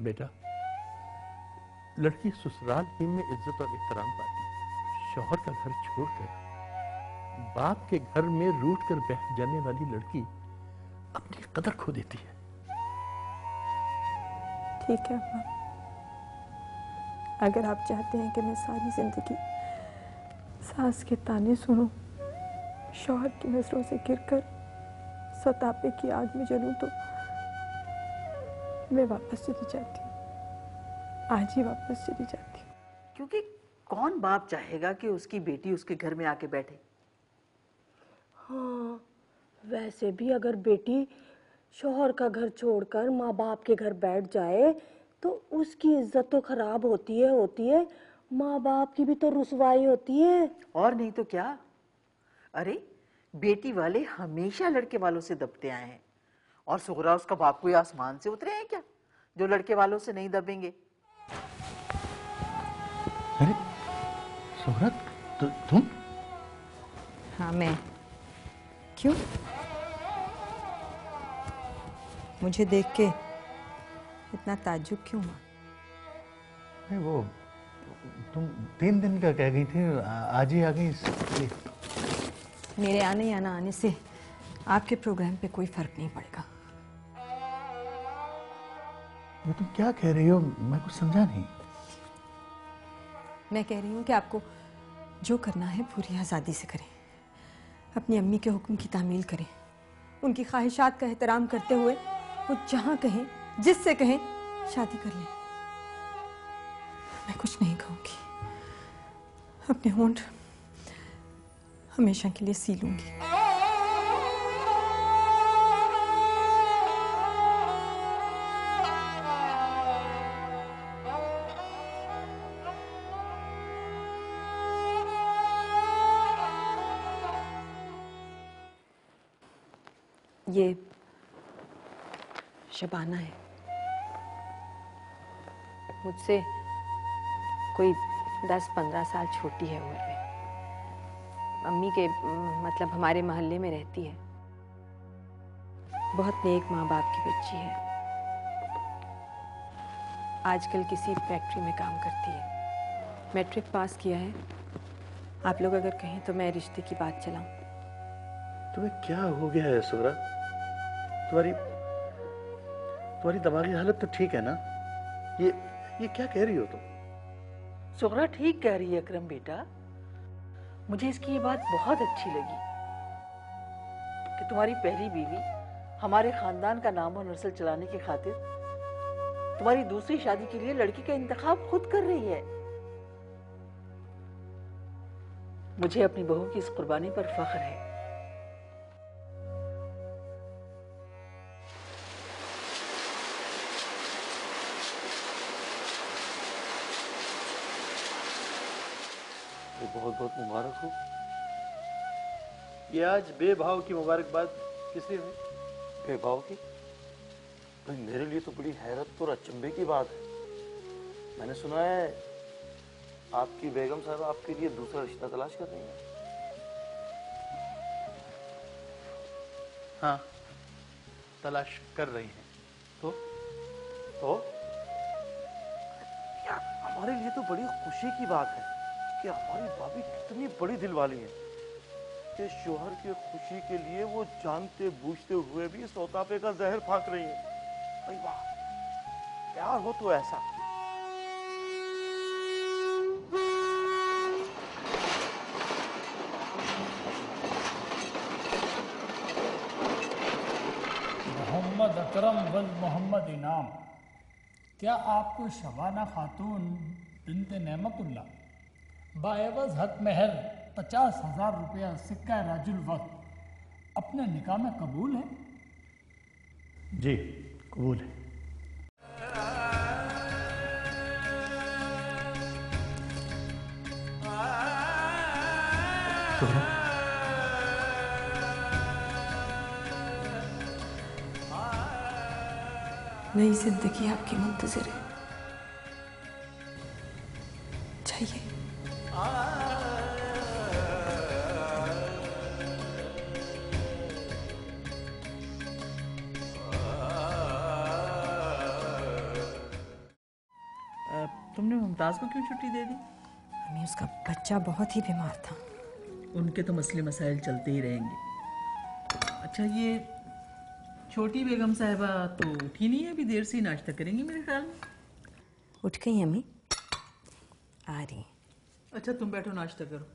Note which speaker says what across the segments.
Speaker 1: बेटा, लड़की ससुराल ही में इज्जत और एहतराम पाती है। शौहर का घर छोड़कर बाप के घर में रूठ कर बैठ जाने वाली लड़की अपनी कदर खो देती है।
Speaker 2: ठीक है अम्मा, अगर आप चाहते हैं कि मैं सारी जिंदगी सास के ताने सुनूं, शौहर की नजरों से गिरकर सतापे की आग में जलूं, तो मैं वापस चली जाती हूँ। आज ही वापस चली जाती हूँ।
Speaker 3: क्योंकि कौन बाप चाहेगा कि उसकी बेटी उसके घर में आके बैठे।
Speaker 4: हाँ, वैसे भी अगर बेटी शौहर का घर छोड़कर माँ बाप के घर बैठ जाए तो उसकी इज्जत तो खराब होती है, माँ बाप की भी तो रुसवाई होती है।
Speaker 3: और नहीं तो क्या। अरे बेटी वाले हमेशा लड़के वालों से दबते आए हैं, और सुगरा उसका बाप कोई आसमान से उतरे हैं क्या जो लड़के वालों से नहीं दबेंगे।
Speaker 1: अरे सुगरा, तुम?
Speaker 5: हाँ मैं। क्यों? मुझे देख के इतना ताज्जुब क्यों हुआ?
Speaker 1: नहीं, वो तुम 3 दिन का कह गई थी, आज ही आ गई इसलिए।
Speaker 5: मेरे आने या ना आने से आपके प्रोग्राम पे कोई फर्क नहीं पड़ेगा।
Speaker 1: ये तुम क्या कह रही हो? मैं कुछ समझा नहीं।
Speaker 5: मैं कह रही हूँ कि आपको जो करना है पूरी आज़ादी से करें, अपनी अम्मी के हुक्म की तामील करें, उनकी ख्वाहिशात का एहतराम करते हुए वो जहाँ कहें जिससे कहें शादी कर लें। मैं कुछ नहीं कहूँगी, अपने होंठ हमेशा के लिए सी लूंगी। ये शबाना है, मुझसे कोई 10-15 साल छोटी है उम्र में। अम्मी के मतलब हमारे मोहल्ले में रहती है। बहुत नेक माँ बाप की बच्ची है। आजकल किसी फैक्ट्री में काम करती है। मैट्रिक पास किया है। आप लोग अगर कहें तो मैं रिश्ते की बात चलाऊं।
Speaker 1: तुम्हें क्या हो गया है सुगरा? तुम्हारी दिमागी हालत तो ठीक है ना? ये क्या कह रही हो तुम?
Speaker 3: सुगरा ठीक कह रही है अकरम बेटा। मुझे इसकी ये बात बहुत अच्छी लगी कि तुम्हारी पहली बीवी हमारे खानदान का नाम और नस्ल चलाने की खातिर तुम्हारी दूसरी शादी के लिए लड़की का इंतखाब खुद कर रही है। मुझे अपनी बहू की इस कुर्बानी पर फख्र है।
Speaker 6: बहुत बहुत मुबारक हो। ये आज बेभाव की मुबारकबाद किस लिए हुई? बेभाव की? भाई मेरे लिए तो बड़ी हैरत और अचंभे की बात है। मैंने सुना है आपकी बेगम साहब आपके लिए दूसरा रिश्ता तलाश कर रही है।
Speaker 1: हाँ, तलाश कर रही हैं। तो
Speaker 6: यार हमारे लिए तो बड़ी खुशी की बात है कि हमारी भाभी कितनी बड़ी दिल वाली है कि शोहर की खुशी के लिए वो जानते बूझते हुए भी सौतापे का जहर फांक रही है। भाई वाह, प्यार हो तो ऐसा।
Speaker 7: मोहम्मद अकरम वल मोहम्मद इनाम, क्या आपको शबाना खातून बिनते नेमतुल्ला बाएवज हक महर 50,000 रुपया सिक्का राजुल वक्त अपने निकाह में कबूल है?
Speaker 1: जी कबूल है।
Speaker 2: नई जिंदगी आपकी मुंतजिर है, चाहिए।
Speaker 3: तुमने मुमताज़ को क्यों छुट्टी दे दी?
Speaker 5: अम्मी उसका बच्चा बहुत ही बीमार था।
Speaker 3: उनके तो मसले मसाइल चलते ही रहेंगे। अच्छा, ये छोटी बेगम साहिबा तो उठी नहीं है, अभी देर से ही नाश्ता करेंगी मेरे ख्याल में।
Speaker 5: उठ गई अम्मी, आ रही।
Speaker 3: अच्छा, तुम बैठो, नाश्ता करो।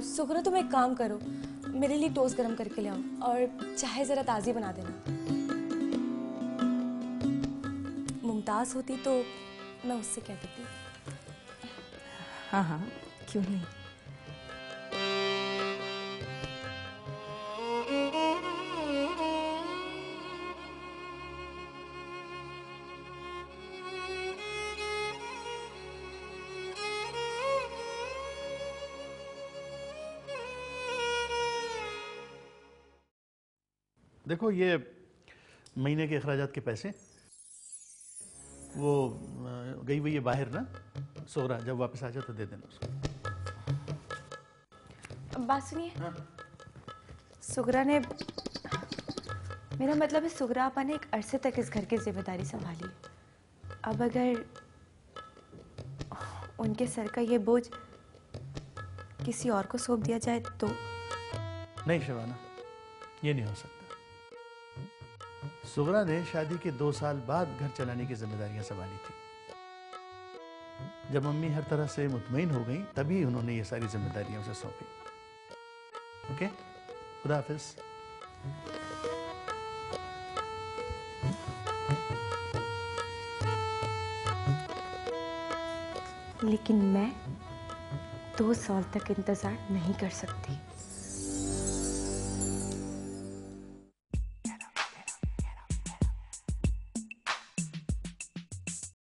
Speaker 8: सुगरा, तुम एक काम करो, मेरे लिए टोस्ट गरम करके ले आओ और चाय ज़रा ताज़ी बना देना। मुमताज़ होती तो मैं उससे कह देती।
Speaker 5: हाँ हाँ, क्यों नहीं।
Speaker 1: देखो, ये महीने के अखराजात के पैसे, वो गई हुई है बाहर ना, सोहरा, जब वापस आ जाए तो दे देना उसको।
Speaker 8: बात सुनिए। सुगरा ने, मेरा मतलब है सुगरा आपा ने एक अरसे तक इस घर की जिम्मेदारी संभाली। अब अगर उनके सर का ये बोझ किसी और को सौंप दिया जाए तो?
Speaker 1: नहीं शबाना, ये नहीं हो सकता। सुगरा ने शादी के 2 साल बाद घर चलाने की जिम्मेदारियां संभाली थी। जब मम्मी हर तरह से मुतमईन हो गई, तभी उन्होंने ये सारी जिम्मेदारियां उसे सौंपी। ओके, खुदा हाफिज।
Speaker 8: लेकिन मैं 2 साल तक इंतजार नहीं कर सकती।